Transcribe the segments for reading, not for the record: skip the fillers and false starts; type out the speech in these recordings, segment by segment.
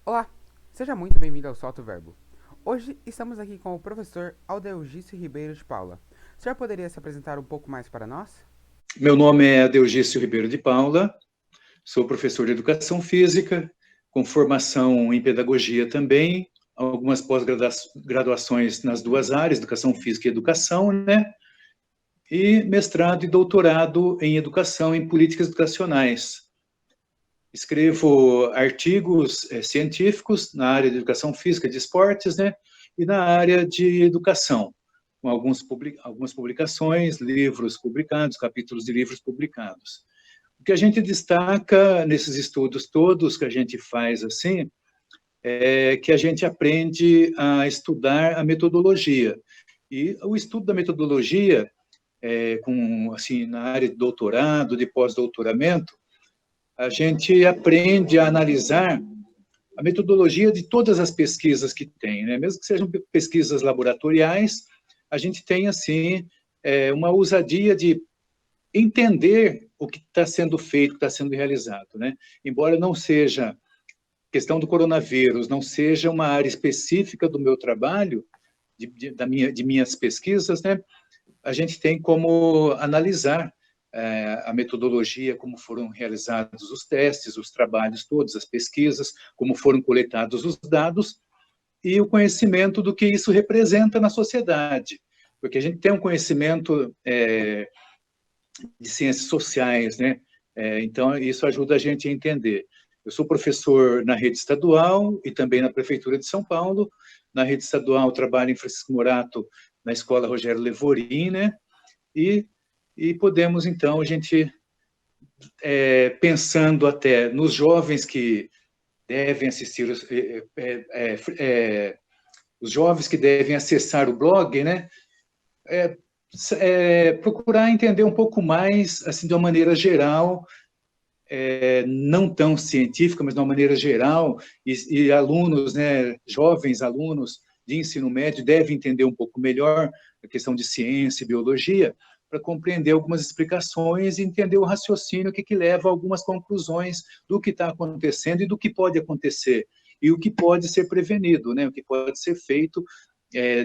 Olá, seja muito bem-vindo ao Solto Verbo. Hoje estamos aqui com o professor Aldeugício Ribeiro de Paula. O senhor poderia se apresentar um pouco mais para nós? Meu nome é Adeugício Ribeiro de Paula, sou professor de Educação Física, com formação em Pedagogia também, algumas pós-graduações nas duas áreas, Educação Física e Educação, né? E mestrado e doutorado em Educação em Políticas Educacionais. Escrevo artigos científicos na área de Educação Física e de Esportes, né? E na área de Educação, com algumas publicações, livros publicados, capítulos de livros publicados. O que a gente destaca nesses estudos todos que a gente faz assim, é que a gente aprende a estudar a metodologia. E o estudo da metodologia, assim, na área de doutorado, de pós-doutoramento, a gente aprende a analisar a metodologia de todas as pesquisas que tem, né? Mesmo que sejam pesquisas laboratoriais, a gente tem, assim, uma ousadia de entender o que está sendo feito, o que está sendo realizado, né? Embora não seja questão do coronavírus, não seja uma área específica do meu trabalho, de minhas pesquisas, né? A gente tem como analisar a metodologia, como foram realizados os testes, os trabalhos todos, as pesquisas, como foram coletados os dados e o conhecimento do que isso representa na sociedade. Porque a gente tem um conhecimento de ciências sociais, né? Então, isso ajuda a gente a entender. Eu sou professor na rede estadual e também na Prefeitura de São Paulo. Na rede estadual, trabalho em Francisco Morato, na Escola Rogério Levorin, né? E, e podemos, então, a gente, pensando até nos jovens que devem assistir, os jovens que devem acessar o blog, né? Procurar entender um pouco mais, assim, de uma maneira geral, não tão científica, mas de uma maneira geral, e alunos, né, jovens alunos de ensino médio devem entender um pouco melhor a questão de ciência e biologia, para compreender algumas explicações e entender o raciocínio que leva a algumas conclusões do que está acontecendo e do que pode acontecer, e o que pode ser prevenido, né, o que pode ser feito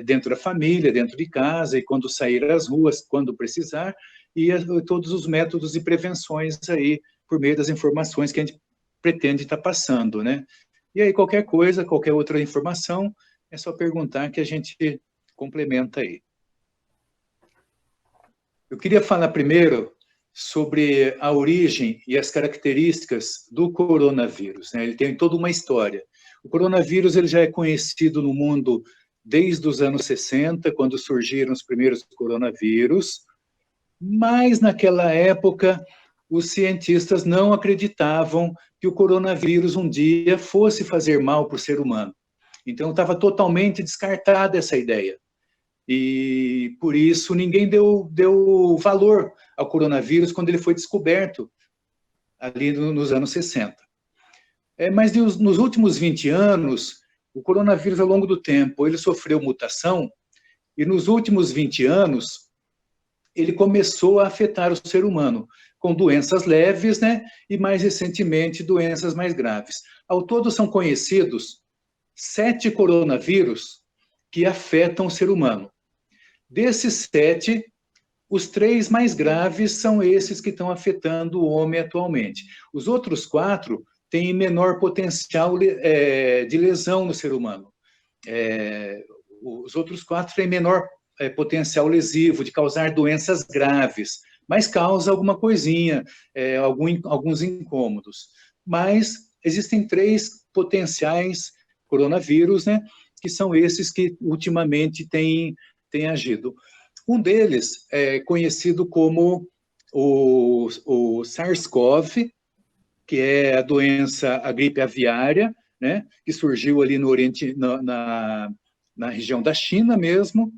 dentro da família, dentro de casa, e quando sair às ruas, quando precisar, e todos os métodos e prevenções aí, por meio das informações que a gente pretende estar passando, né? E aí, qualquer coisa, qualquer outra informação, é só perguntar que a gente complementa aí. Eu queria falar primeiro sobre a origem e as características do coronavírus, né? Ele tem toda uma história. O coronavírus ele já é conhecido no mundo desde os anos 60, quando surgiram os primeiros coronavírus, mas naquela época os cientistas não acreditavam que o coronavírus um dia fosse fazer mal para o ser humano. Então estava totalmente descartada essa ideia. E por isso ninguém deu valor ao coronavírus quando ele foi descoberto ali nos anos 60. Mas nos últimos 20 anos, o coronavírus, ao longo do tempo, ele sofreu mutação, e nos últimos 20 anos, ele começou a afetar o ser humano, com doenças leves, né, e mais recentemente, doenças mais graves. Ao todo, são conhecidos 7 coronavírus que afetam o ser humano. Desses 7, os 3 mais graves são esses que estão afetando o homem atualmente. Os outros 4 têm menor potencial de lesão no ser humano. Os outros 4 têm menor potencial lesivo, de causar doenças graves, mas causa alguma coisinha, alguns incômodos. Mas existem 3 potenciais coronavírus, né, que são esses que ultimamente têm agido. Um deles é conhecido como o SARS-CoV, que é a doença, a gripe aviária, né, que surgiu ali no Oriente, na região da China mesmo,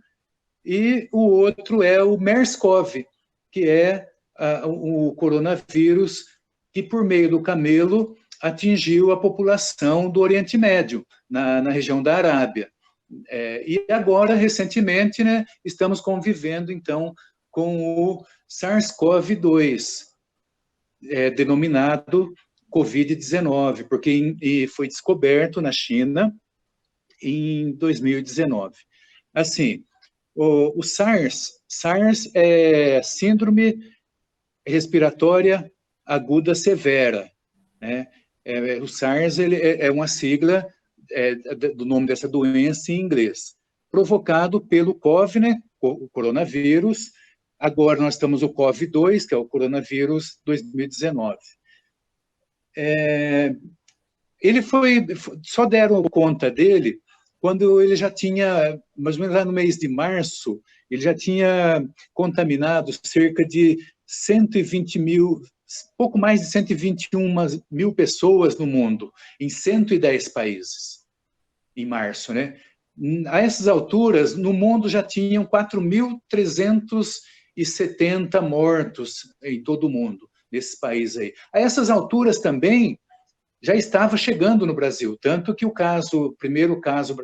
e o outro é o MERS-CoV, que é o coronavírus que, por meio do camelo, atingiu a população do Oriente Médio, na região da Arábia. E agora, recentemente, né, estamos convivendo, então, com o SARS-CoV-2, denominado Covid-19, porque foi descoberto na China em 2019. Assim, o SARS é Síndrome Respiratória Aguda Severa, né? O SARS ele é uma sigla do nome dessa doença em inglês, provocado pelo COVID, né, o coronavírus. Agora nós estamos o COVID-2, que é o coronavírus 2019. Ele só deram conta dele quando ele já tinha, mais ou menos lá no mês de março, ele já tinha contaminado cerca de 120 mil, pouco mais de 121 mil pessoas no mundo, em 110 países, em março, né? A essas alturas, no mundo já tinham 4.370 mortos em todo o mundo, nesses países aí. A essas alturas também, já estava chegando no Brasil, tanto que o primeiro caso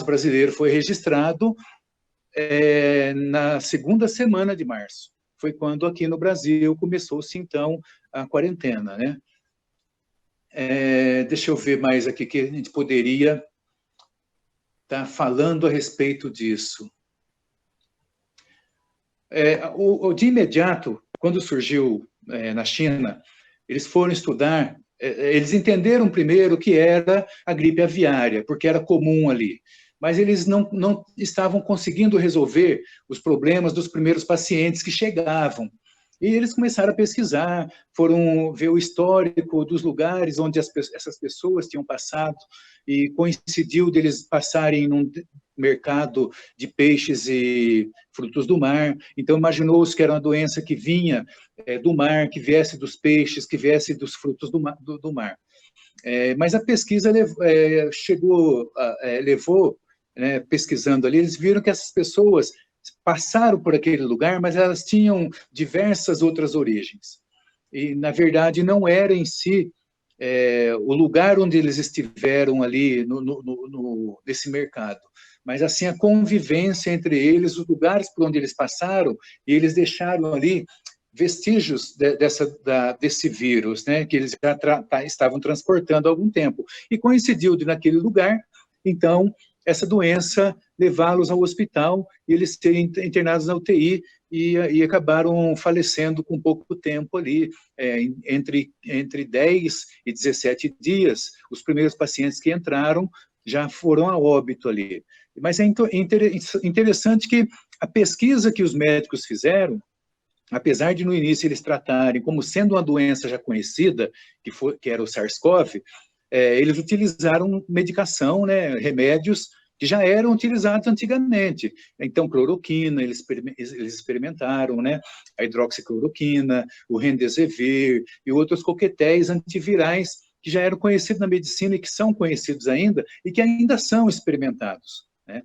brasileiro foi registrado na segunda semana de março. Foi quando aqui no Brasil começou-se, então, a quarentena, né? Deixa eu ver mais aqui que a gente poderia estar falando a respeito disso. De imediato, quando surgiu na China, eles foram estudar, eles entenderam primeiro que era a gripe aviária, porque era comum ali, mas eles não estavam conseguindo resolver os problemas dos primeiros pacientes que chegavam. E eles começaram a pesquisar, foram ver o histórico dos lugares onde essas pessoas tinham passado, e coincidiu deles passarem num mercado de peixes e frutos do mar. Então, imaginou-se que era uma doença que vinha do mar, que viesse dos peixes, que viesse dos frutos do mar. Mas a pesquisa levou, né, pesquisando ali, eles viram que essas pessoas passaram por aquele lugar, mas elas tinham diversas outras origens. E, na verdade, não era em si o lugar onde eles estiveram ali nesse mercado, mas assim a convivência entre eles, os lugares por onde eles passaram, e eles deixaram ali vestígios desse vírus, né, que eles já estavam transportando há algum tempo. E coincidiu de naquele lugar, então, essa doença levá-los ao hospital e eles serem internados na UTI e acabaram falecendo com pouco tempo ali, entre 10 e 17 dias. Os primeiros pacientes que entraram já foram a óbito ali. Mas é interessante que a pesquisa que os médicos fizeram, apesar de no início eles tratarem como sendo uma doença já conhecida, que era o SARS-CoV, eles utilizaram medicação, né, remédios que já eram utilizados antigamente. Então, cloroquina, eles experimentaram, né, a hidroxicloroquina, o remdesivir e outros coquetéis antivirais que já eram conhecidos na medicina e que são conhecidos ainda e que ainda são experimentados, né?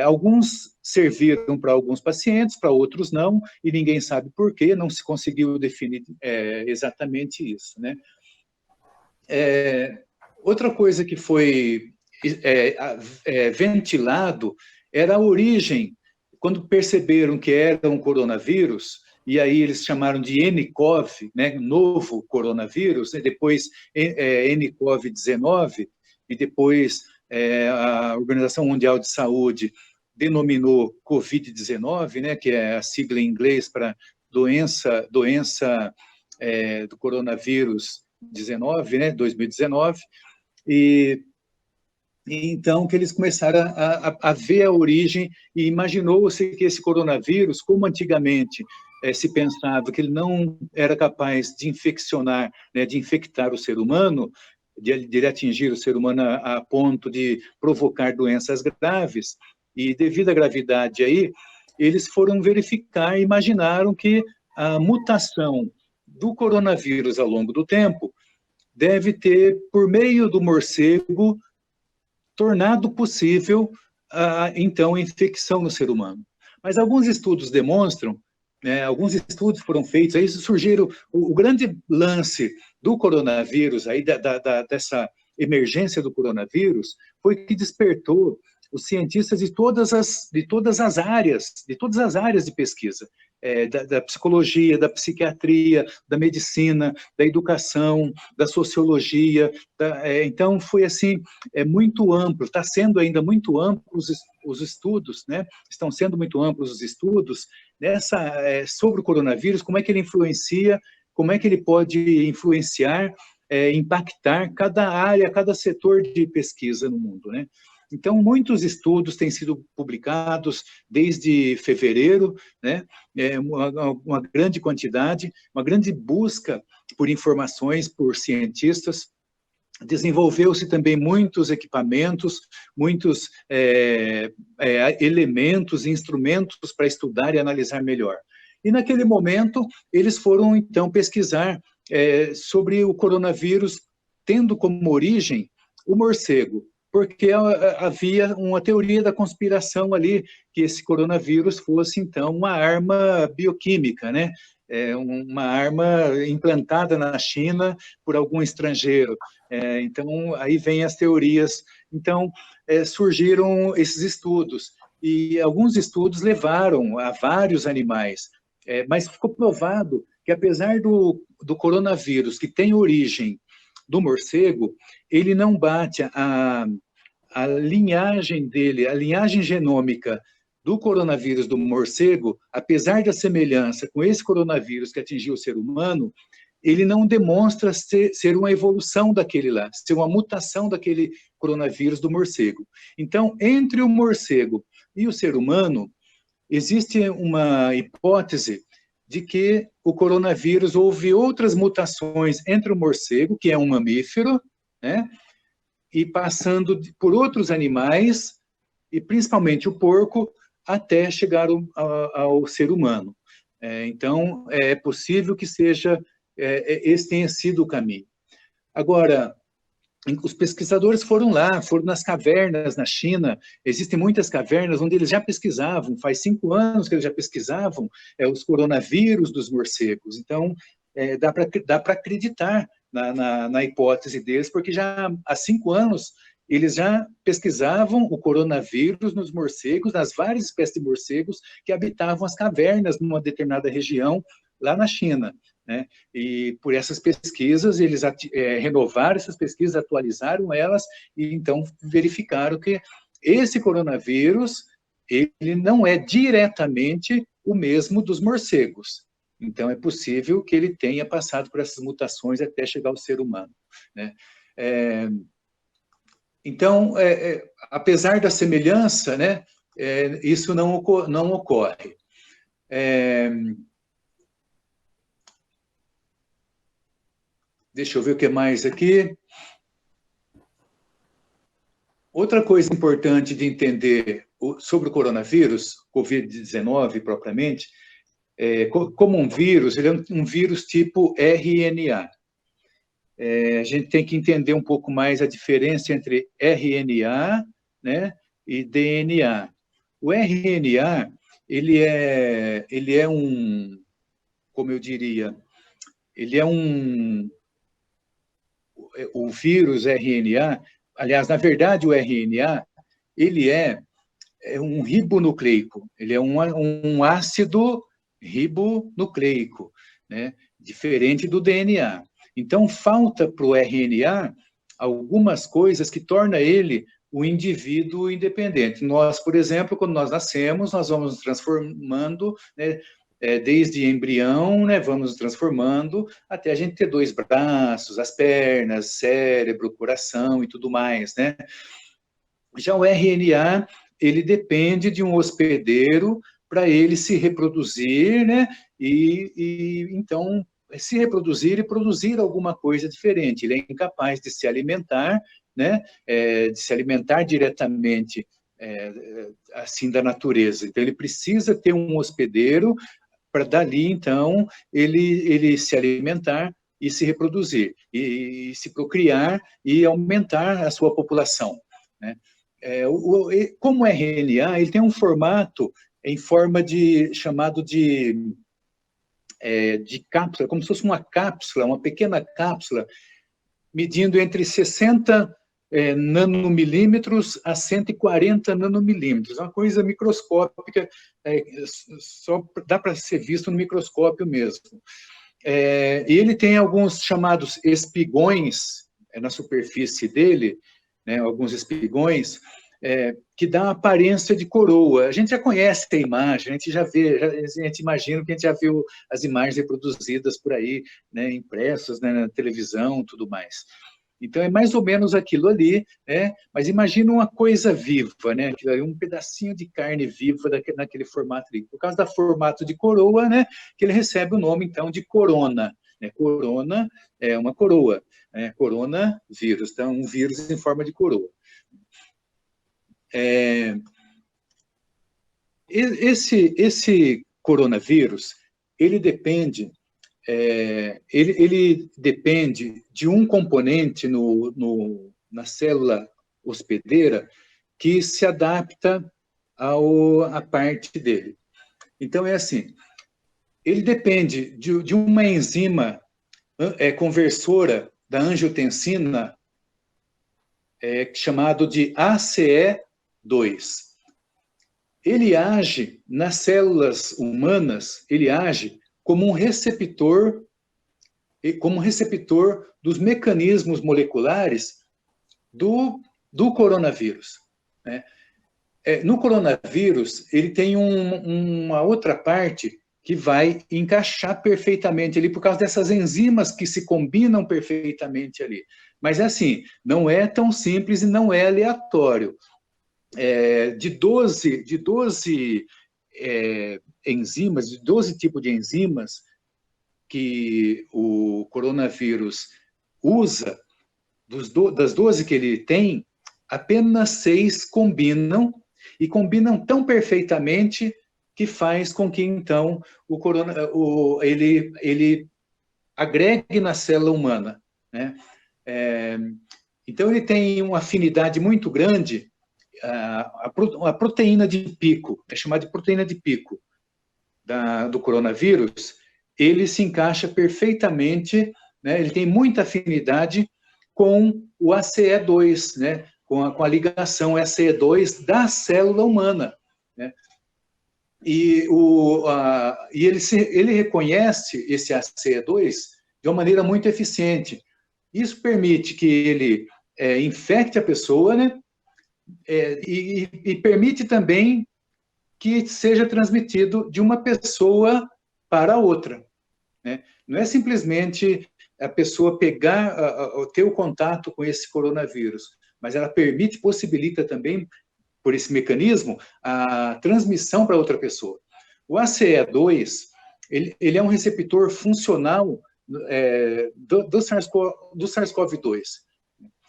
Alguns serviram para alguns pacientes, para outros não, e ninguém sabe por quê, não se conseguiu definir exatamente isso, né? Outra coisa que foi ventilado era a origem, quando perceberam que era um coronavírus, e aí eles chamaram de nCoV, né, novo coronavírus, né, depois nCoV-19, e depois a Organização Mundial de Saúde denominou Covid-19, né, que é a sigla em inglês para doença do coronavírus 19, né, 2019, e então que eles começaram a ver a origem e imaginou-se que esse coronavírus, como antigamente se pensava que ele não era capaz de infeccionar, né, de infectar o ser humano, de ele atingir o ser humano a ponto de provocar doenças graves, e devido à gravidade aí, eles foram verificar e imaginaram que a mutação do coronavírus ao longo do tempo deve ter, por meio do morcego, tornado possível, então, a infecção no ser humano. Mas alguns estudos demonstram, né, alguns estudos foram feitos, aí surgiram, o grande lance do coronavírus, aí dessa emergência do coronavírus, foi que despertou os cientistas de todas as áreas de pesquisa. da psicologia, da psiquiatria, da medicina, da educação, da sociologia. Então, foi assim, muito amplo, está sendo ainda muito amplo os estudos, né? Estão sendo muito amplos os estudos sobre o coronavírus, como é que ele influencia, como é que ele pode influenciar, impactar cada área, cada setor de pesquisa no mundo, né? Então, muitos estudos têm sido publicados desde fevereiro, né? Uma grande quantidade, uma grande busca por informações por cientistas. Desenvolveu-se também muitos equipamentos, muitos elementos, instrumentos para estudar e analisar melhor. E, naquele momento, eles foram, então, pesquisar sobre o coronavírus, tendo como origem o morcego, porque havia uma teoria da conspiração ali, que esse coronavírus fosse, então, uma arma bioquímica, né? Uma arma implantada na China por algum estrangeiro. Então, aí vem as teorias. Então, surgiram esses estudos, e alguns estudos levaram a vários animais, mas ficou provado que, apesar do coronavírus, que tem origem do morcego, ele não bate a linhagem dele, a linhagem genômica do coronavírus do morcego, apesar da semelhança com esse coronavírus que atingiu o ser humano, ele não demonstra ser uma evolução daquele lá, ser uma mutação daquele coronavírus do morcego. Então, entre o morcego e o ser humano, existe uma hipótese de que o coronavírus houve outras mutações entre o morcego, que é um mamífero, né, e passando por outros animais, e principalmente o porco, até chegar ao ser humano. Então, é possível que esse tenha sido o caminho. Agora, os pesquisadores foram lá, foram nas cavernas na China. Existem muitas cavernas onde eles já pesquisavam, faz 5 anos que eles já pesquisavam os coronavírus dos morcegos. Então, dá para acreditar na hipótese deles, porque já há 5 anos eles já pesquisavam o coronavírus nos morcegos, nas várias espécies de morcegos que habitavam as cavernas numa determinada região lá na China, né? E por essas pesquisas, eles renovaram essas pesquisas, atualizaram elas, e então verificaram que esse coronavírus, ele não é diretamente o mesmo dos morcegos. Então, é possível que ele tenha passado por essas mutações até chegar ao ser humano, né? Então, apesar da semelhança, né, isso não ocorre. Deixa eu ver o que mais aqui. Outra coisa importante de entender sobre o coronavírus, Covid-19 propriamente, como um vírus, ele é um vírus tipo RNA. A gente tem que entender um pouco mais a diferença entre RNA, né, e DNA. O RNA, ele é um, como eu diria, ele é o vírus RNA, aliás, na verdade, o RNA, ele é um ribonucleico, ele é um ácido ribonucleico, né, diferente do DNA. Então, falta para o RNA algumas coisas que tornam ele um indivíduo independente. Nós, por exemplo, quando nós nascemos, nós vamos nos transformando, né, desde embrião, né, vamos nos transformando até a gente ter 2 braços, as pernas, cérebro, coração e tudo mais, né? Já o RNA, ele depende de um hospedeiro para ele se reproduzir, né? E então se reproduzir e produzir alguma coisa diferente. Ele é incapaz de se alimentar, né? De se alimentar diretamente assim da natureza. Então ele precisa ter um hospedeiro para dali, então, ele se alimentar e se reproduzir, e se procriar e aumentar a sua população, né? Como o RNA, ele tem um formato em forma chamado de cápsula, como se fosse uma cápsula, uma pequena cápsula, medindo entre 60 nanomilímetros a 140 nanomilímetros, uma coisa microscópica, só dá para ser visto no microscópio mesmo. E ele tem alguns chamados espigões na superfície dele, né, alguns espigões, que dá uma aparência de coroa. A gente já conhece a imagem, a gente já vê, a gente imagina que a gente já viu as imagens reproduzidas por aí, né, impressas, né, na televisão, tudo mais. Então, é mais ou menos aquilo ali, né? Mas imagina uma coisa viva, né? Aquilo ali, um pedacinho de carne viva naquele formato ali. Por causa do formato de coroa, né? Que ele recebe o nome, então, de corona. Né? Corona é uma coroa, né? Coronavírus, então, um vírus em forma de coroa. Esse coronavírus, ele depende ele depende de um componente na célula hospedeira que se adapta à parte dele. Então, é assim, ele depende de uma enzima conversora da angiotensina, chamado de ACE2. Ele age nas células humanas, ele age como um receptor dos mecanismos moleculares do coronavírus. Né? No coronavírus, ele tem uma outra parte que vai encaixar perfeitamente ali, por causa dessas enzimas que se combinam perfeitamente ali. Mas, assim, não é tão simples e não é aleatório. De 12 enzimas, de 12 tipos de enzimas que o coronavírus usa, das 12 que ele tem, apenas 6 combinam, e combinam tão perfeitamente que faz com que, então, ele agregue na célula humana. Né? Então, ele tem uma afinidade muito grande. A proteína de pico, é chamada de proteína de pico do coronavírus, ele se encaixa perfeitamente, né? Ele tem muita afinidade com o ACE2, né? com a ligação ACE2 da célula humana. Né? E ele reconhece esse ACE2 de uma maneira muito eficiente. Isso permite que ele infecte a pessoa, né? E permite também que seja transmitido de uma pessoa para outra. Né? Não é simplesmente a pessoa ter o contato com esse coronavírus, mas ela possibilita também, por esse mecanismo, a transmissão para outra pessoa. O ACE2, ele é um receptor funcional do SARS-CoV-2,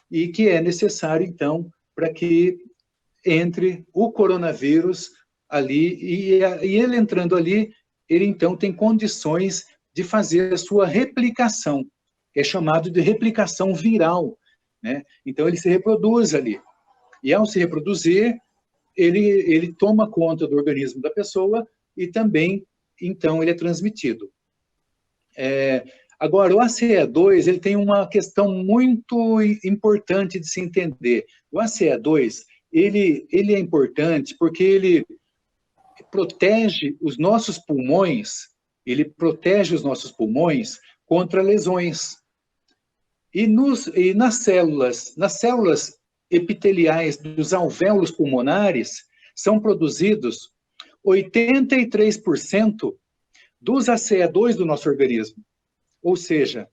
e que é necessário, então, para que entre o coronavírus ali, e ele entrando ali, ele então tem condições de fazer a sua replicação, que é chamado de replicação viral. Né? Então, ele se reproduz ali. E, ao se reproduzir, ele toma conta do organismo da pessoa e também, então, ele é transmitido. Agora, o ACE2, ele tem uma questão muito importante de se entender. O ACE2, ele é importante porque ele protege os nossos pulmões, contra lesões. E nas células epiteliais dos alvéolos pulmonares, são produzidos 83% dos ACE2 do nosso organismo. Ou seja,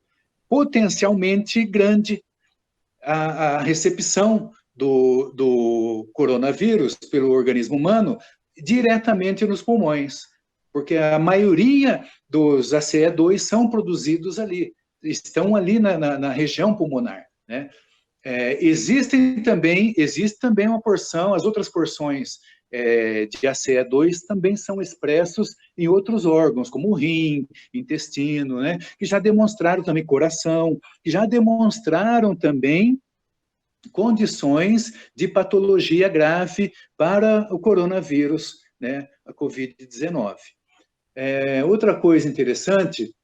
potencialmente grande a recepção do coronavírus pelo organismo humano diretamente nos pulmões, porque a maioria dos ACE2 são produzidos ali, estão ali na região pulmonar. Né? Existe também uma porção, as outras porções de ACE2 também são expressos em outros órgãos, como o rim, intestino, né? Que já demonstraram também coração, que já demonstraram também condições de patologia grave para o coronavírus, né, a Covid-19. Outra coisa interessante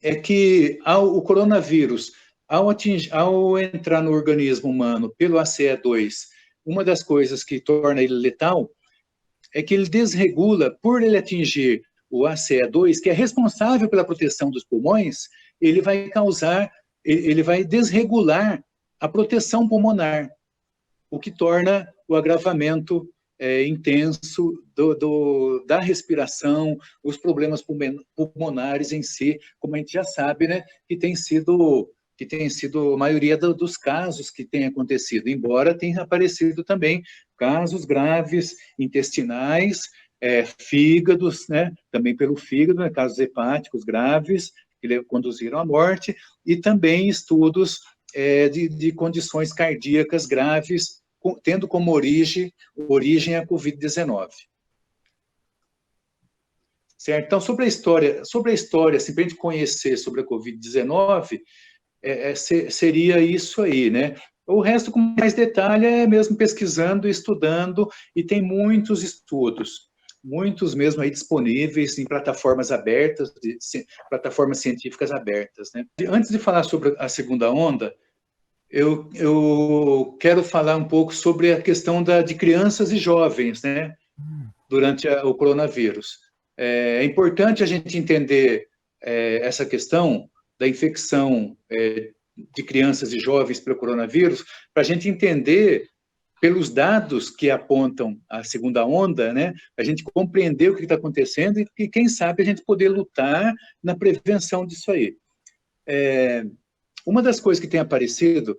é que o coronavírus, Ao entrar no organismo humano pelo ACE2, uma das coisas que torna ele letal é que ele desregula, por ele atingir o ACE2, que é responsável pela proteção dos pulmões, ele vai desregular a proteção pulmonar, o que torna o agravamento intenso da respiração, os problemas pulmonares em si, como a gente já sabe, né, que tem sido a maioria dos casos que tem acontecido, embora tenha aparecido também casos graves intestinais, fígados, né, também pelo fígado, né, casos hepáticos graves, que conduziram à morte, e também estudos de condições cardíacas graves, tendo como origem a Covid-19. Certo? Então, sobre a história, assim, para a gente conhecer sobre a Covid-19, seria isso aí, né? O resto, com mais detalhe, é mesmo pesquisando, estudando, e tem muitos estudos, muitos mesmo aí disponíveis em plataformas abertas, plataformas científicas abertas, né? Antes de falar sobre a segunda onda, eu quero falar um pouco sobre a questão de crianças e jovens, né, durante o coronavírus. É importante a gente entender essa questão da infecção de crianças e jovens pelo coronavírus, para a gente entender, pelos dados que apontam a segunda onda, né, a gente compreender o que está acontecendo e, quem sabe, a gente poder lutar na prevenção disso aí. Uma das coisas que tem aparecido,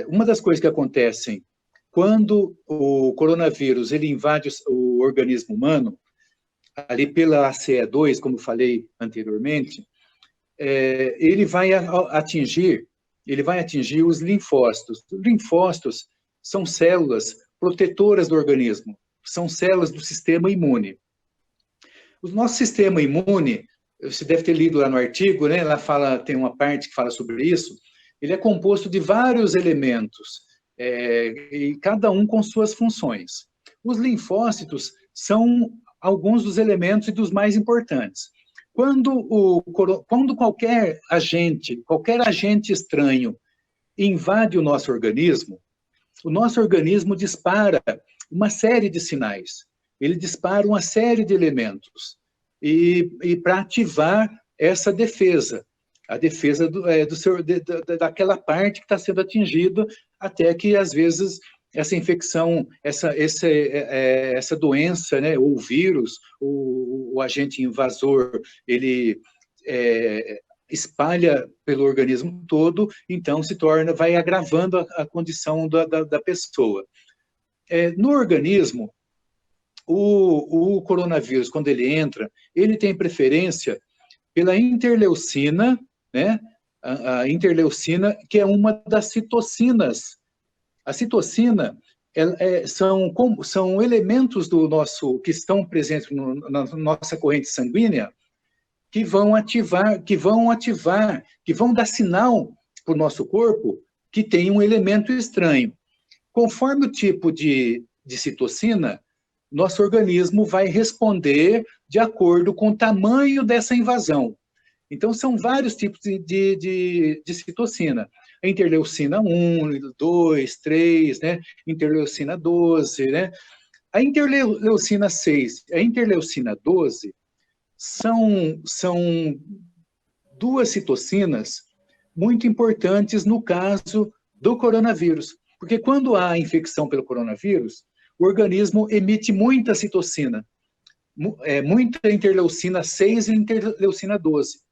uma das coisas que acontecem quando o coronavírus ele invade o organismo humano, ali pela ACE2, como falei anteriormente, ele vai atingir os linfócitos. Os linfócitos são células protetoras do organismo, são células do sistema imune. O nosso sistema imune, você deve ter lido lá no artigo, né? Lá tem uma parte que fala sobre isso. Ele é composto de vários elementos, e cada um com suas funções. Os linfócitos são alguns dos elementos e dos mais importantes. Quando qualquer agente estranho invade o nosso organismo dispara uma série de sinais. Ele dispara uma série de elementos e para ativar essa defesa, a defesa daquela parte que está sendo atingida, até que, às vezes, essa infecção, essa doença, né, ou vírus, o agente invasor, ele espalha pelo organismo todo, então vai agravando a condição da pessoa. No organismo, o coronavírus, quando ele entra, ele tem preferência pela interleucina, né? A interleucina, que é uma das citocinas. A citocina são elementos que estão presentes na nossa corrente sanguínea, que vão dar sinal para o nosso corpo que tem um elemento estranho. Conforme o tipo de citocina, nosso organismo vai responder de acordo com o tamanho dessa invasão. Então, são vários tipos de citocina. A interleucina 1, 2, 3, né? Interleucina 12, né? A interleucina 6 e a interleucina 12 são duas citocinas muito importantes no caso do coronavírus. Porque quando há infecção pelo coronavírus, o organismo emite muita citocina, muita interleucina 6 e interleucina 12.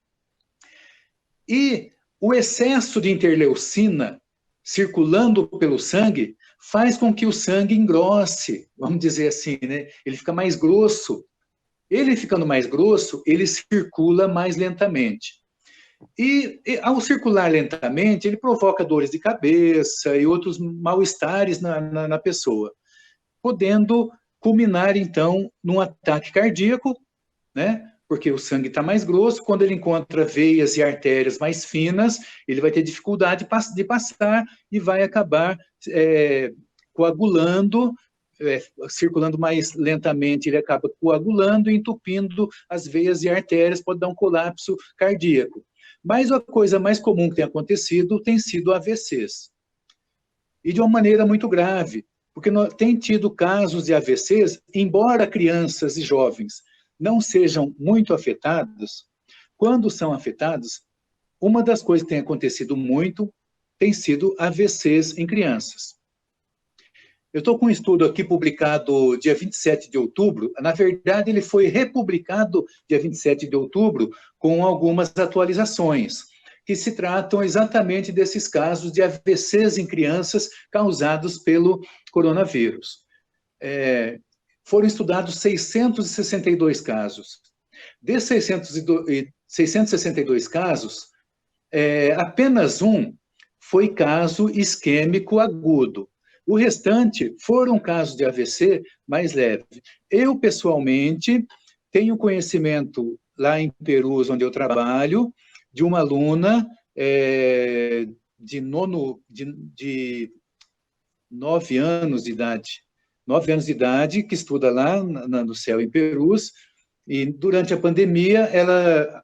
E o excesso de interleucina circulando pelo sangue faz com que o sangue engrosse, vamos dizer assim, né? Ele fica mais grosso. Ele ficando mais grosso, ele circula mais lentamente. E ao circular lentamente, ele provoca dores de cabeça e outros mal-estares na pessoa, podendo culminar, então, num ataque cardíaco, né? Porque o sangue está mais grosso, quando ele encontra veias e artérias mais finas, ele vai ter dificuldade de passar e vai acabar coagulando, circulando mais lentamente, ele acaba coagulando e entupindo as veias e artérias, pode dar um colapso cardíaco. Mas a coisa mais comum que tem acontecido tem sido AVCs. E de uma maneira muito grave, porque tem tido casos de AVCs, embora crianças e jovens não sejam muito afetados, quando são afetados, uma das coisas que tem acontecido muito tem sido AVCs em crianças. Eu estou com um estudo aqui publicado dia 27 de outubro. Na verdade, ele foi republicado dia 27 de outubro com algumas atualizações, que se tratam exatamente desses casos de AVCs em crianças causados pelo coronavírus. Foram estudados 662 casos. Desses 662 casos, apenas um foi caso isquêmico agudo. O restante foram casos de AVC mais leve. Eu, pessoalmente, tenho conhecimento lá em Perus, onde eu trabalho, de uma aluna de 9 anos de idade. 9 anos de idade, que estuda lá no CEL em Perus, e durante a pandemia ela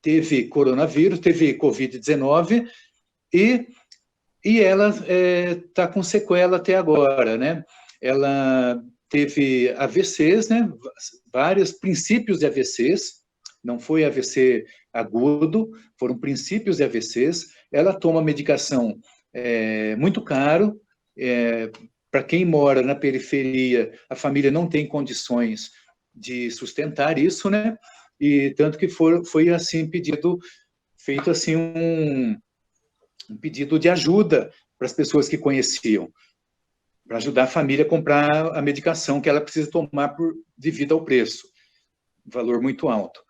teve coronavírus, teve Covid-19, e ela está com sequela até agora, né? Ela teve AVCs, né? Vários princípios de AVCs, não foi AVC agudo, foram princípios de AVCs. Ela toma medicação muito caro, para quem mora na periferia, a família não tem condições de sustentar isso, né? E tanto que foi assim feito assim um pedido de ajuda para as pessoas que conheciam, para ajudar a família a comprar a medicação que ela precisa tomar devido ao preço, um valor muito alto.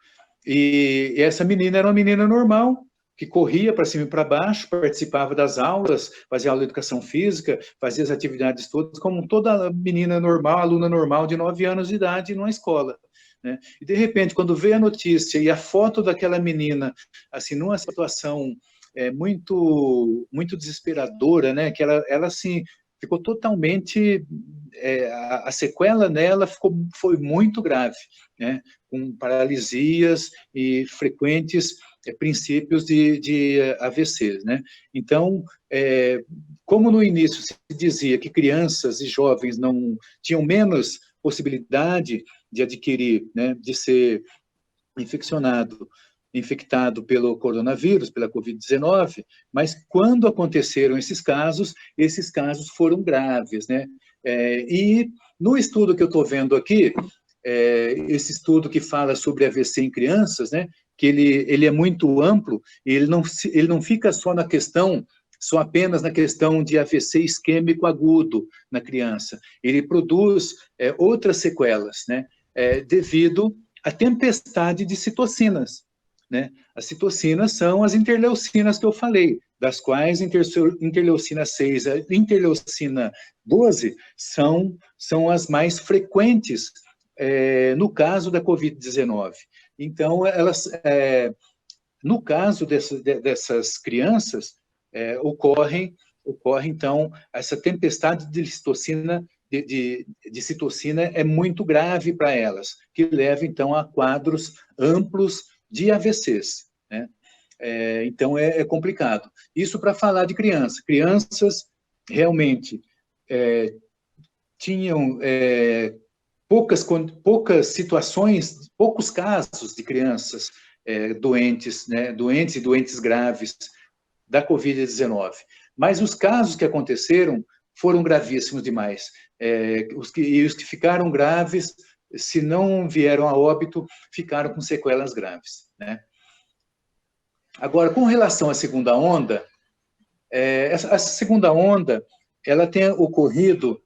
E essa menina era uma menina normal, que corria para cima e para baixo, participava das aulas, fazia aula de educação física, fazia as atividades todas, como toda menina normal, aluna normal de 9 anos de idade numa escola. Né? E, de repente, quando veio a notícia e a foto daquela menina, assim, numa situação muito, muito desesperadora, né? Que ela assim, ficou totalmente... a sequela nela foi muito grave, né? Com paralisias e frequentes princípios de AVCs, né? Então, como no início se dizia que crianças e jovens não tinham menos possibilidade de adquirir, né, de ser infectado pelo coronavírus, pela Covid-19, mas quando aconteceram esses casos foram graves, né? E no estudo que eu estou vendo aqui, esse estudo que fala sobre AVC em crianças, né, que ele é muito amplo, e ele não fica só apenas na questão de AVC isquêmico agudo na criança, ele produz outras sequelas, né, devido à tempestade de citocinas, né? As citocinas são as interleucinas que eu falei, das quais interleucina 6 e interleucina 12 são as mais frequentes no caso da Covid-19. Então, no caso dessas crianças, ocorre, então, essa tempestade de citocina, de citocina é muito grave para elas, que leva, então, a quadros amplos de AVCs, né? Então, é complicado. Isso para falar de criança. Crianças realmente tinham poucas situações, poucos casos de crianças doentes, né? Doentes e doentes graves da Covid-19. Mas os casos que aconteceram foram gravíssimos demais. Os que ficaram graves, se não vieram a óbito, ficaram com sequelas graves, né? Agora, com relação à segunda onda, essa segunda onda, ela tem ocorrido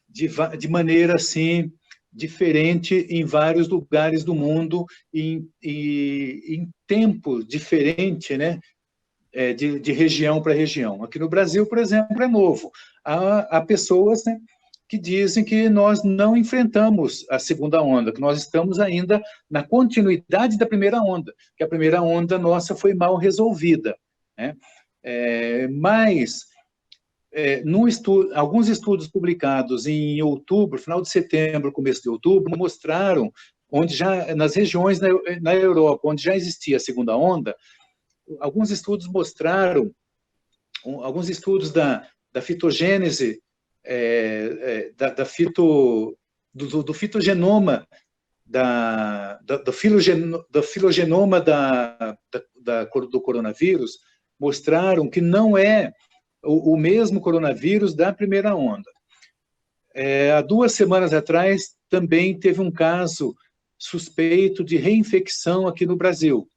de maneira, assim, diferente em vários lugares do mundo, em tempo diferente, né? De região para região. Aqui no Brasil, por exemplo, é novo. Há pessoas, né, que dizem que nós não enfrentamos a segunda onda, que nós estamos ainda na continuidade da primeira onda, que a primeira onda nossa foi mal resolvida, né? Mas alguns estudos publicados em outubro, final de setembro, começo de outubro, mostraram onde já, nas regiões na Europa, onde já existia a segunda onda, alguns estudos mostraram, alguns estudos da fitogênese, do fitogenoma, do filogenoma do coronavírus, mostraram que não é o mesmo coronavírus da primeira onda. Há 2 semanas atrás, também teve um caso suspeito de reinfecção aqui no Brasil.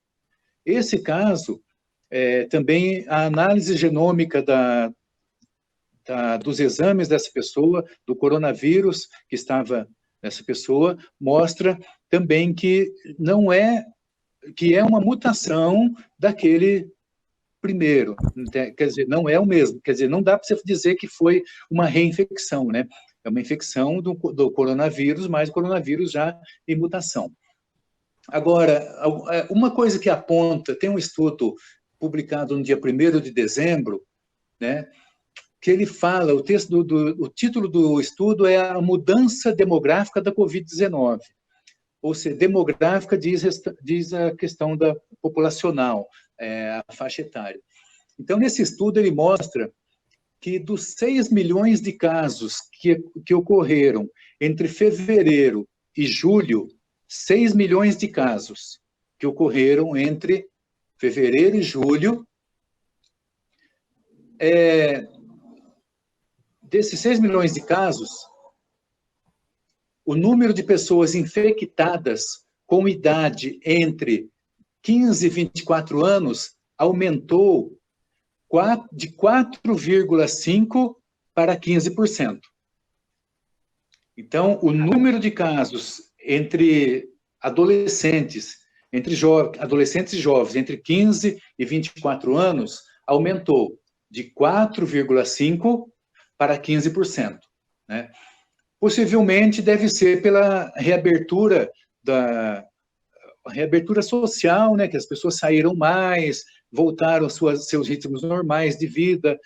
Esse caso, também a análise genômica dos exames dessa pessoa, do coronavírus que estava nessa pessoa, mostra também que é uma mutação daquele primeiro, quer dizer, não é o mesmo, quer dizer, não dá para você dizer que foi uma reinfecção, né? É uma infecção do coronavírus, mas o coronavírus já em mutação. Agora, uma coisa que aponta, tem um estudo publicado no dia 1º de dezembro, né, que ele fala, o título do estudo é a mudança demográfica da Covid-19. Ou seja, demográfica diz a questão da populacional, a faixa etária. Então, nesse estudo, ele mostra que dos 6 milhões de casos que ocorreram entre fevereiro e julho, 6 milhões de casos que ocorreram entre fevereiro e julho, desses 6 milhões de casos, o número de pessoas infectadas com idade entre 15 e 24 anos aumentou de 4,5% para 15%. Então, o número de casos entre adolescentes e jovens entre 15 e 24 anos aumentou de 4,5% para 15%. Né? Possivelmente deve ser pela reabertura social, né, que as pessoas saíram mais, voltaram aos seus ritmos normais de vida,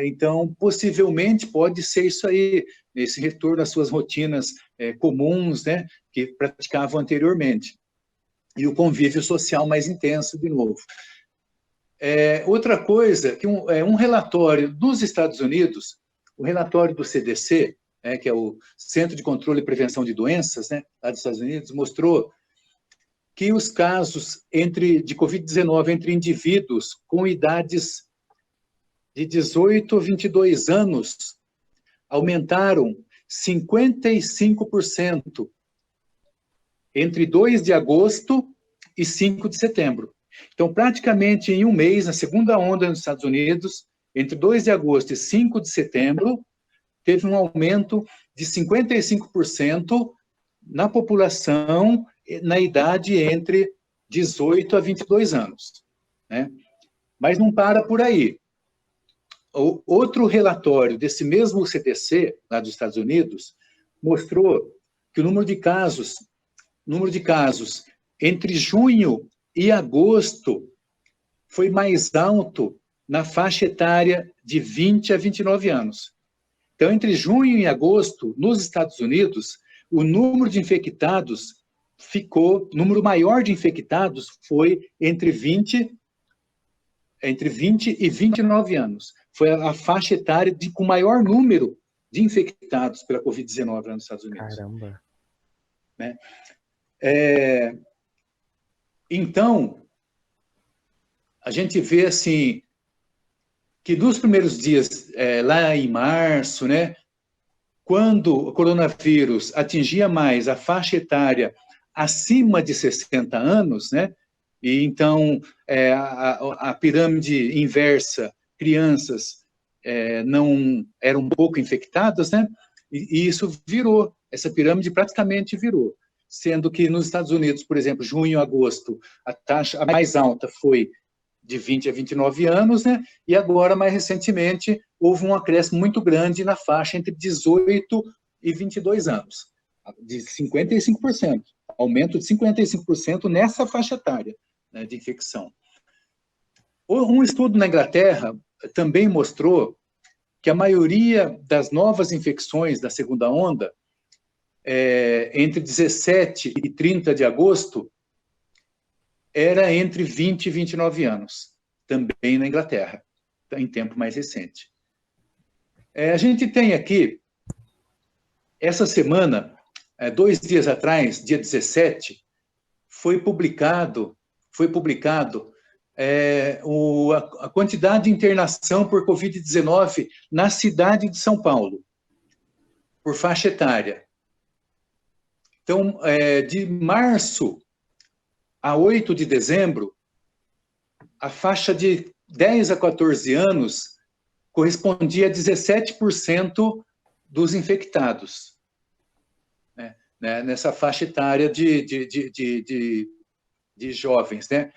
então, possivelmente pode ser isso aí, esse retorno às suas rotinas comuns, né, que praticavam anteriormente, e o convívio social mais intenso de novo. Outra coisa, que um relatório dos Estados Unidos, o relatório do CDC, que é o Centro de Controle e Prevenção de Doenças, né, lá dos Estados Unidos, mostrou que os casos de Covid-19 entre indivíduos com idades de 18 a 22 anos aumentaram 55% entre 2 de agosto e 5 de setembro. Então, praticamente em um mês, na segunda onda nos Estados Unidos, entre 2 de agosto e 5 de setembro, teve um aumento de 55% na população na idade entre 18 a 22 anos. Né? Mas não para por aí. Outro relatório desse mesmo CDC, lá dos Estados Unidos, mostrou que o número de casos entre junho e agosto foi mais alto na faixa etária de 20 a 29 anos. Então, entre junho e agosto, nos Estados Unidos, o número de infectados o número maior de infectados foi entre 20 e 29 anos. Foi a faixa etária com maior número de infectados pela Covid-19 lá nos Estados Unidos. Caramba! Né? Então, a gente vê assim, que nos primeiros dias, lá em março, né, quando o coronavírus atingia mais a faixa etária acima de 60 anos, né, e então a pirâmide inversa, crianças não eram um pouco infectadas, né, e isso virou, essa pirâmide praticamente virou, sendo que nos Estados Unidos, por exemplo, junho e agosto, a taxa mais alta foi de 20 a 29 anos, né? E agora, mais recentemente, houve um acréscimo muito grande na faixa entre 18 e 22 anos, de 55%, aumento de 55% nessa faixa etária, né, de infecção. Um estudo na Inglaterra também mostrou que a maioria das novas infecções da segunda onda entre 17 e 30 de agosto, era entre 20 e 29 anos, também na Inglaterra, em tempo mais recente. A gente tem aqui, essa semana, 2 dias atrás, dia 17, foi publicado a quantidade de internação por Covid-19 na cidade de São Paulo, por faixa etária. Então, de março a 8 de dezembro, a faixa de 10 a 14 anos correspondia a 17% dos infectados, né? Nessa faixa etária de jovens, né?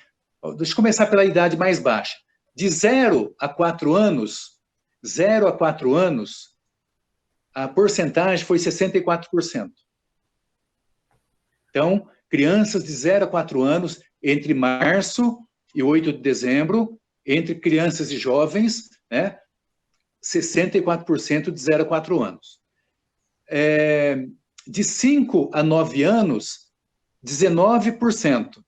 Deixa eu começar pela idade mais baixa. De 0 a 4 anos, a porcentagem foi 64%. Então, crianças de 0 a 4 anos, entre março e 8 de dezembro, entre crianças e jovens, né, 64% de 0 a 4 anos. De 5 a 9 anos, 19%.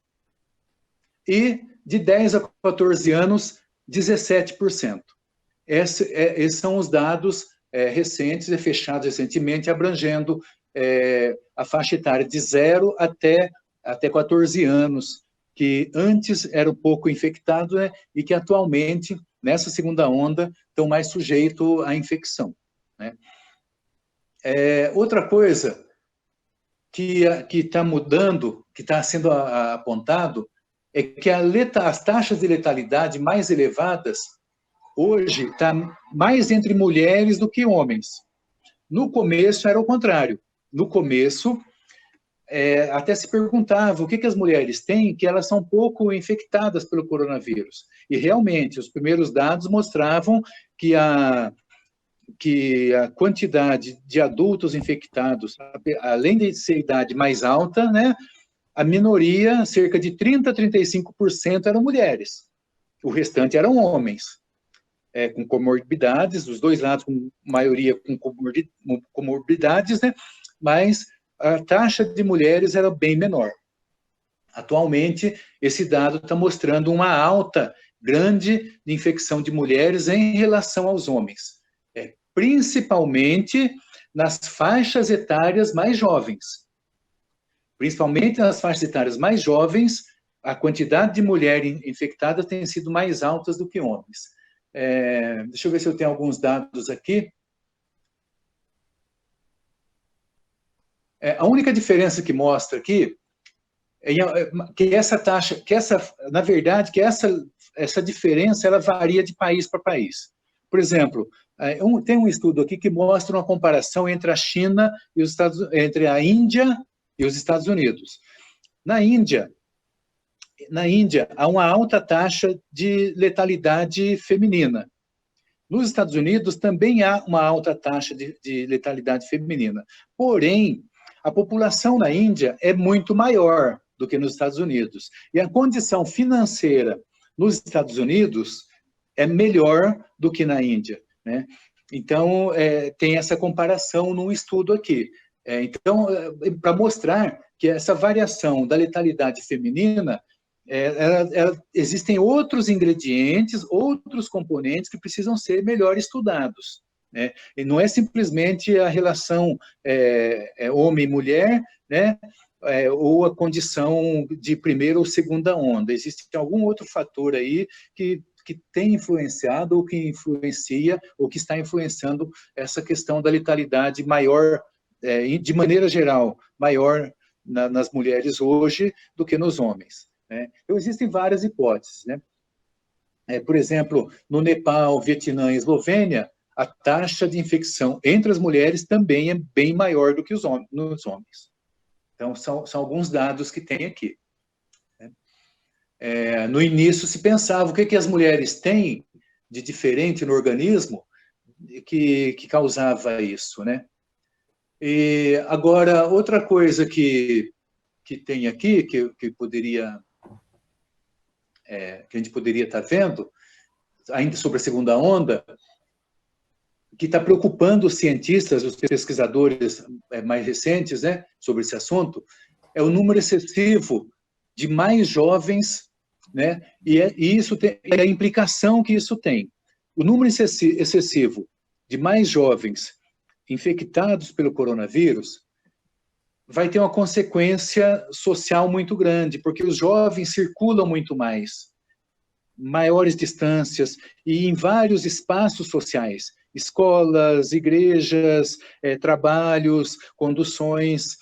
E de 10 a 14 anos, 17%. Esses são os dados recentes e fechados recentemente, abrangendo a faixa etária de 0 até 14 anos, que antes eram pouco infectados, né, e que atualmente, nessa segunda onda, estão mais sujeitos à infecção, né? Outra coisa que está mudando, que está sendo apontado, é que as taxas de letalidade mais elevadas hoje está mais entre mulheres do que homens. No começo era o contrário. No começo, até se perguntava o que as mulheres têm, que elas são pouco infectadas pelo coronavírus. E realmente, os primeiros dados mostravam que a quantidade de adultos infectados, além de ser a idade mais alta, né, a minoria, cerca de 30% a 35%, eram mulheres. O restante eram homens, com comorbidades, dos dois lados, com maioria com comorbidades, né, mas a taxa de mulheres era bem menor. Atualmente, esse dado está mostrando uma alta grande de infecção de mulheres em relação aos homens, principalmente nas faixas etárias mais jovens. Principalmente nas faixas etárias mais jovens, a quantidade de mulheres infectadas tem sido mais alta do que homens. Deixa eu ver se eu tenho alguns dados aqui. A única diferença que mostra aqui é que essa taxa, na verdade, que essa diferença ela varia de país para país. Por exemplo, tem um estudo aqui que mostra uma comparação entre a China e entre a Índia e os Estados Unidos. Na Índia, há uma alta taxa de letalidade feminina. Nos Estados Unidos também há uma alta taxa de letalidade feminina. Porém, a população na Índia é muito maior do que nos Estados Unidos. E a condição financeira nos Estados Unidos é melhor do que na Índia, né? Então, tem essa comparação num estudo aqui. Então, para mostrar que essa variação da letalidade feminina, existem outros ingredientes, outros componentes que precisam ser melhor estudados, né? E não é simplesmente a relação homem e mulher, né? Ou a condição de primeira ou segunda onda. Existe algum outro fator aí que tem influenciado, ou que influencia, ou que está influenciando essa questão da letalidade maior, de maneira geral, maior nas mulheres hoje do que nos homens, né? Então, existem várias hipóteses, né? Por exemplo, no Nepal, Vietnã e Eslovênia, a taxa de infecção entre as mulheres também é bem maior do que nos homens. Então, são alguns dados que tem aqui. No início, se pensava o que as mulheres têm de diferente no organismo que causava isso, né? E agora, outra coisa que tem aqui, que a gente poderia estar vendo, ainda sobre a segunda onda, que está preocupando os cientistas, os pesquisadores mais recentes, né, sobre esse assunto, é o número excessivo de mais jovens, né, e isso tem a implicação que isso tem. O número excessivo de mais jovens infectados pelo coronavírus vai ter uma consequência social muito grande, porque os jovens circulam muito mais, maiores distâncias e em vários espaços sociais, escolas, igrejas, trabalhos, conduções,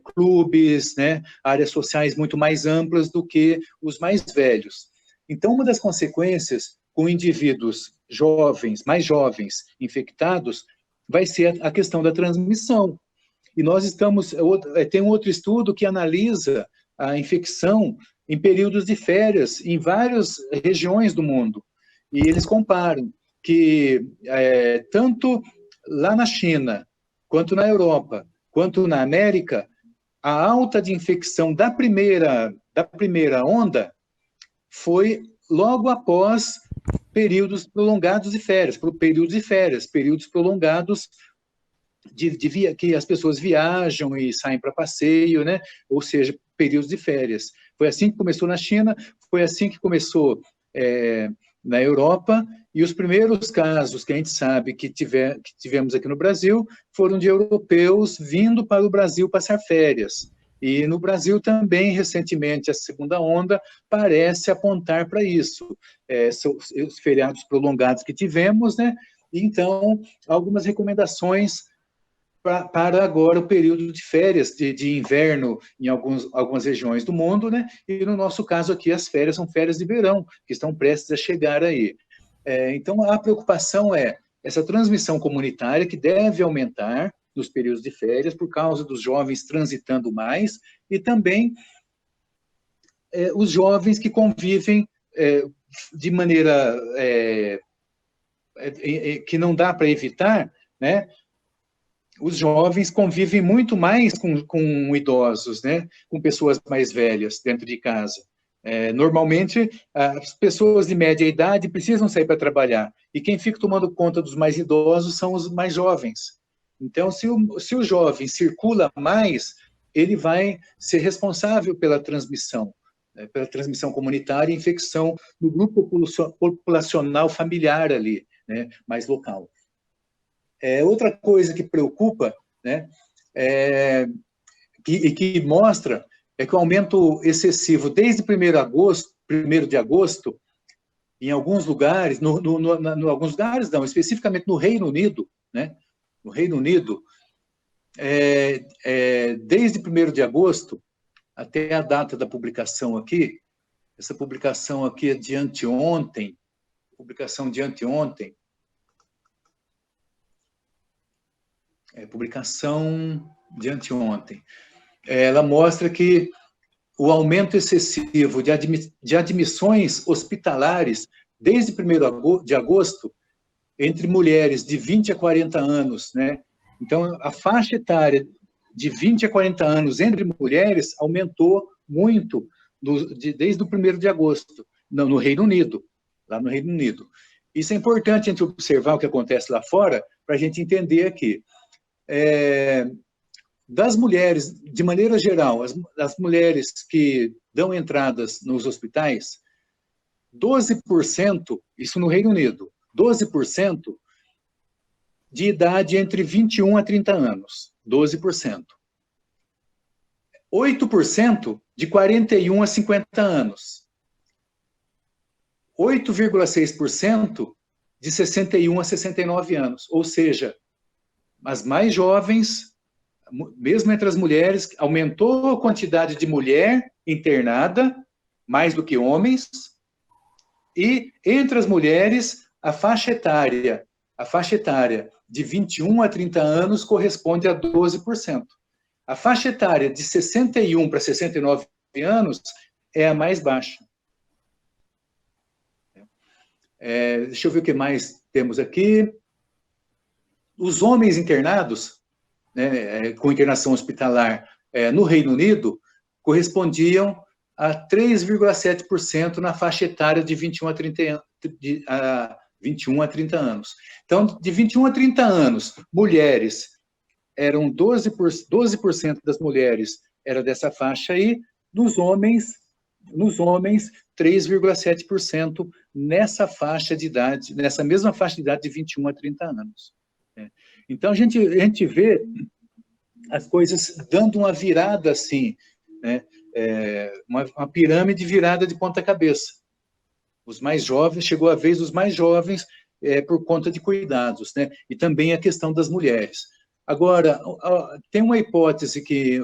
clubes, né, áreas sociais muito mais amplas do que os mais velhos. Então, uma das consequências com indivíduos jovens, mais jovens, infectados, vai ser a questão da transmissão. E nós tem um outro estudo que analisa a infecção em períodos de férias em várias regiões do mundo. E eles comparam que tanto lá na China, quanto na Europa, quanto na América, a alta de infecção da primeira onda foi logo após períodos prolongados de férias, períodos prolongados que as pessoas viajam e saem para passeio, né? Ou seja, períodos de férias. Foi assim que começou na China, foi assim que começou na Europa, e os primeiros casos que a gente sabe que tivemos aqui no Brasil foram de europeus vindo para o Brasil passar férias. E no Brasil também, recentemente, a segunda onda parece apontar para isso. Os feriados prolongados que tivemos, né? Então, algumas recomendações para agora o período de férias de inverno em algumas regiões do mundo, né? E no nosso caso aqui as férias são férias de verão, que estão prestes a chegar aí. Então a preocupação é essa transmissão comunitária que deve aumentar nos períodos de férias por causa dos jovens transitando mais e também os jovens que convivem de maneira que não dá para evitar, né? Os jovens convivem muito mais com idosos, né? Com pessoas mais velhas dentro de casa. Normalmente, as pessoas de média idade precisam sair para trabalhar, e quem fica tomando conta dos mais idosos são os mais jovens. Então, se o jovem circula mais, ele vai ser responsável pela transmissão comunitária e infecção no grupo populacional familiar ali, né? Mais local. Outra coisa que preocupa, né, que mostra, é que o aumento excessivo desde 1º de agosto, em alguns lugares, alguns lugares não, especificamente no Reino Unido, né, no Reino Unido, desde 1º de agosto até a data da publicação aqui, essa publicação aqui é de anteontem, publicação de anteontem, ela mostra que o aumento excessivo de admissões hospitalares desde 1º de agosto entre mulheres de 20 a 40 anos, né? Então, a faixa etária de 20 a 40 anos entre mulheres aumentou muito desde o 1º de agosto, no Reino Unido, lá no Reino Unido. Isso é importante a gente observar o que acontece lá fora, para a gente entender aqui. Das mulheres, de maneira geral, as mulheres que dão entradas nos hospitais, 12%, isso no Reino Unido, 12% de idade entre 21 a 30 anos, 12%. 8% de 41 a 50 anos. 8,6% de 61 a 69 anos, ou seja, as mais jovens, mesmo entre as mulheres, aumentou a quantidade de mulher internada, mais do que homens, e entre as mulheres, a faixa etária de 21 a 30 anos corresponde a 12%. A faixa etária de 61 para 69 anos é a mais baixa. Deixa eu ver o que mais temos aqui. Os homens internados, né, com internação hospitalar no Reino Unido, correspondiam a 3,7% na faixa etária de 21 a 21 a 30 anos. Então, de 21 a 30 anos, mulheres, eram 12% das mulheres era dessa faixa aí, nos homens 3,7% nessa faixa de idade, nessa mesma faixa de idade de 21 a 30 anos. Então, a gente vê as coisas dando uma virada assim, né? Uma pirâmide virada de ponta cabeça. Os mais jovens, chegou a vez dos mais jovens por conta de cuidados, né? E também a questão das mulheres. Agora, tem uma hipótese que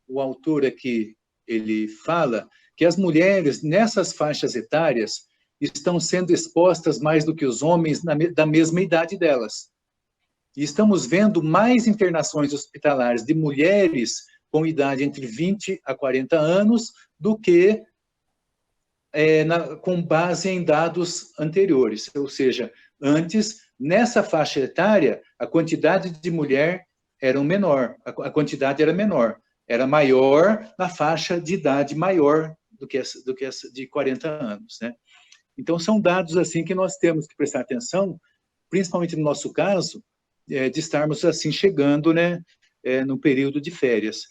o autor aqui, ele fala que as mulheres, nessas faixas etárias, estão sendo expostas mais do que os homens da mesma idade delas. E estamos vendo mais internações hospitalares de mulheres com idade entre 20 a 40 anos do que com base em dados anteriores. Ou seja, antes, nessa faixa etária, a quantidade de mulher era menor, a quantidade era menor. Era maior na faixa de idade maior do que essa de 40 anos, né? Então, são dados assim que nós temos que prestar atenção, principalmente no nosso caso, de estarmos assim chegando, né, no período de férias.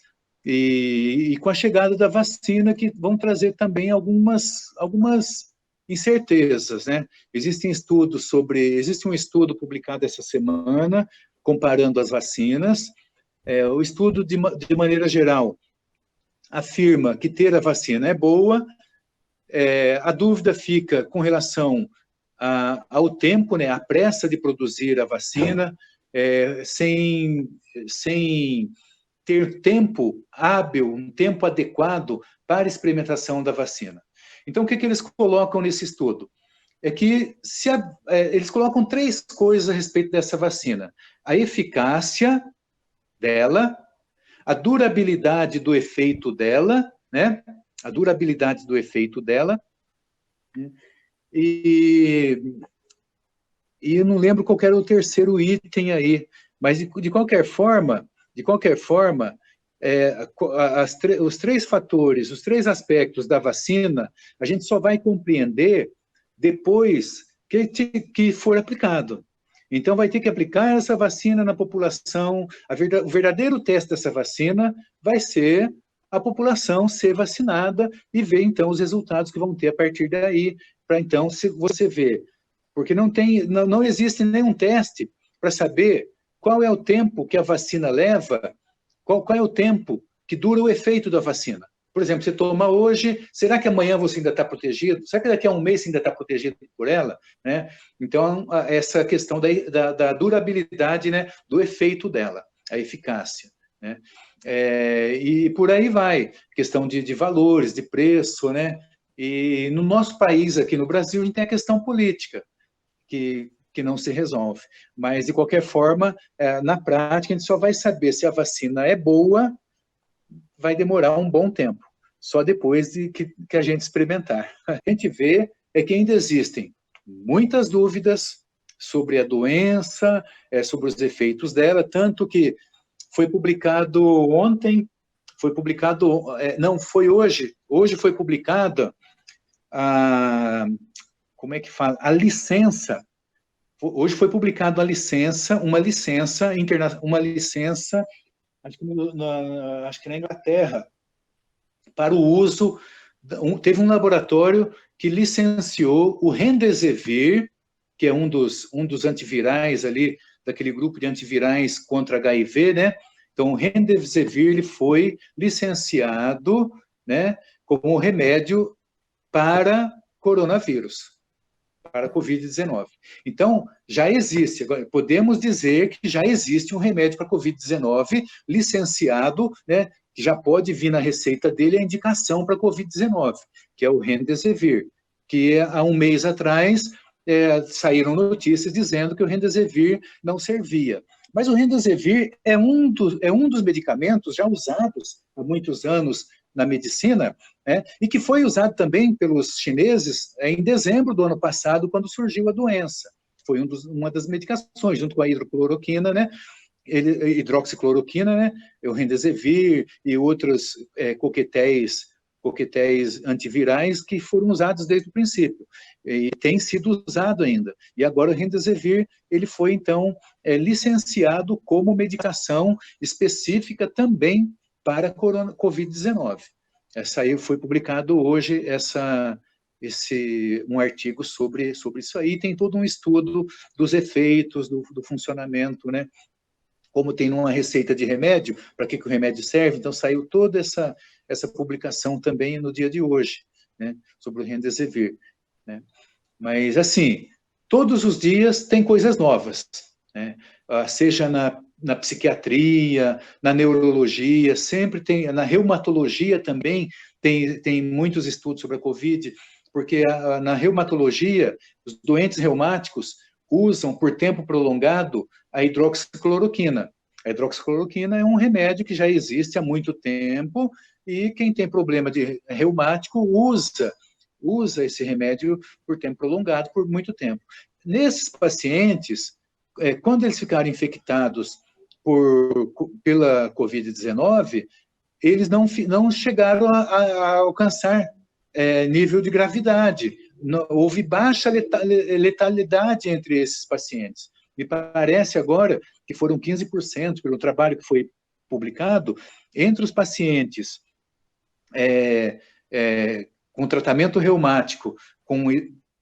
E com a chegada da vacina, que vão trazer também algumas incertezas, né? Existe um estudo publicado essa semana, comparando as vacinas. O estudo, de maneira geral, afirma que ter a vacina é boa. A dúvida fica com relação ao tempo, né, a pressa de produzir a vacina, sem ter tempo hábil, um tempo adequado para a experimentação da vacina. Então, o que eles colocam nesse estudo? É que eles colocam 3 coisas a respeito dessa vacina. A eficácia dela, a durabilidade do efeito dela, né? A durabilidade do efeito dela, e eu não lembro qual era o terceiro item aí, mas de qualquer forma, os 3 fatores, os 3 aspectos da vacina, a gente só vai compreender depois que for aplicado. Então, vai ter que aplicar essa vacina na população. O verdadeiro teste dessa vacina vai ser a população ser vacinada e ver, então, os resultados que vão ter a partir daí, para, então, você ver. Porque não existe nenhum teste para saber qual é o tempo que a vacina leva, qual é o tempo que dura o efeito da vacina. Por exemplo, você toma hoje, será que amanhã você ainda está protegido? Será que daqui a um mês você ainda está protegido por ela? Né? Então, essa questão da durabilidade, né, do efeito dela, a eficácia. Né? E por aí vai, questão de valores, de preço, né? E no nosso país, aqui no Brasil, a gente tem a questão política, que não se resolve. Mas, de qualquer forma, na prática, a gente só vai saber se a vacina é boa, vai demorar um bom tempo, só depois de que a gente experimentar. A gente vê que ainda existem muitas dúvidas sobre a doença, sobre os efeitos dela, tanto que foi publicado ontem, não, foi hoje foi publicada como é que fala? A licença. Hoje foi publicada uma licença, acho que na Inglaterra, para o uso, teve um laboratório que licenciou o Remdesivir, que é um dos antivirais ali, daquele grupo de antivirais contra HIV, né? Então, o Remdesivir ele foi licenciado, né, como remédio para coronavírus, para a Covid-19. Então, já existe, podemos dizer que já existe um remédio para a Covid-19 licenciado, né, que já pode vir na receita dele a indicação para a Covid-19, que é o Remdesivir, que há um mês atrás saíram notícias dizendo que o Remdesivir não servia. Mas o Remdesivir é um dos medicamentos já usados há muitos anos na medicina, né, e que foi usado também pelos chineses em dezembro do ano passado, quando surgiu a doença. Foi uma das medicações, junto com a hidrocloroquina, né, hidroxicloroquina, né, o Remdesivir e outros coquetéis coquetéis antivirais que foram usados desde o princípio, e tem sido usado ainda. E agora o Remdesivir, ele foi, então, licenciado como medicação específica também para Covid-19. Essa aí foi publicado hoje um artigo sobre isso aí, tem todo um estudo dos efeitos, do funcionamento, né? Como tem numa receita de remédio, para que o remédio serve, então saiu toda essa publicação também no dia de hoje, né, sobre o Remdesivir, né. Mas, assim, todos os dias tem coisas novas, né, seja na psiquiatria, na neurologia, sempre tem, na reumatologia também tem muitos estudos sobre a Covid, porque na reumatologia, os doentes reumáticos usam por tempo prolongado a hidroxicloroquina. A hidroxicloroquina é um remédio que já existe há muito tempo e quem tem problema de reumático usa esse remédio por tempo prolongado, por muito tempo. Nesses pacientes, quando eles ficarem infectados pela Covid-19, eles não chegaram a alcançar nível de gravidade. Houve baixa letalidade entre esses pacientes. Me parece agora que foram 15%, pelo trabalho que foi publicado, entre os pacientes com tratamento reumático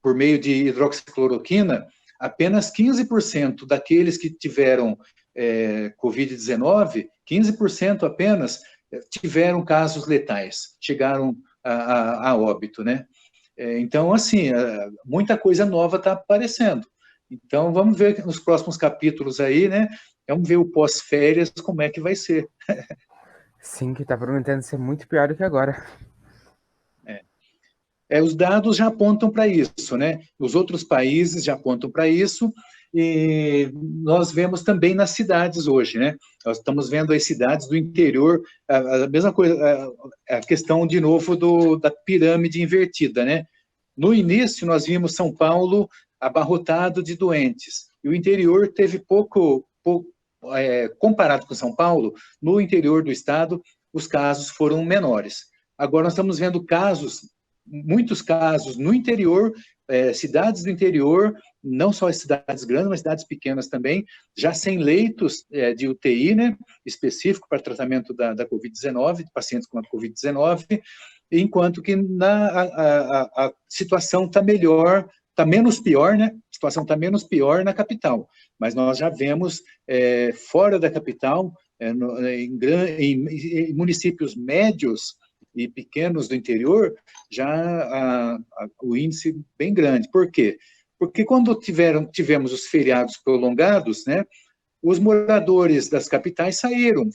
por meio de hidroxicloroquina, apenas 15% daqueles que tiveram Covid-19, 15% apenas, tiveram casos letais, chegaram a óbito, né? Então, assim, muita coisa nova está aparecendo. Então, vamos ver nos próximos capítulos aí, né? Vamos ver o pós-férias, como é que vai ser. Sim, que tá prometendo ser muito pior do que agora. Os dados já apontam para isso, né? Os outros países já apontam para isso, e nós vemos também nas cidades hoje, né? Nós estamos vendo as cidades do interior, a mesma coisa, a questão, de novo, da pirâmide invertida, né? No início, nós vimos São Paulo abarrotado de doentes, e o interior teve comparado com São Paulo, no interior do estado, os casos foram menores. Agora, nós estamos vendo muitos casos no interior, cidades do interior, não só as cidades grandes, mas cidades pequenas também, já sem leitos de UTI, né, específico para tratamento da Covid-19, de pacientes com a Covid-19, enquanto que a situação está melhor, está menos pior, né? A situação está menos pior na capital, mas nós já vemos fora da capital, em municípios médios e pequenos do interior, já o índice bem grande. Por quê? Porque quando tivemos os feriados prolongados, né, os moradores das capitais saíram,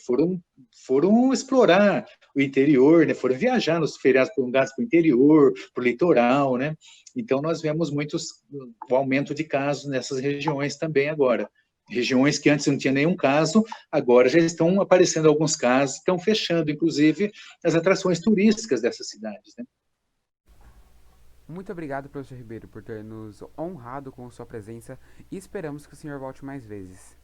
foram explorar o interior, né, foram viajar nos feriados prolongados para o interior, para o litoral, né? Então, nós vemos o aumento de casos nessas regiões também agora. Regiões que antes não tinha nenhum caso, agora já estão aparecendo alguns casos, estão fechando, inclusive, as atrações turísticas dessas cidades, né? Muito obrigado, professor Ribeiro, por ter nos honrado com sua presença e esperamos que o senhor volte mais vezes.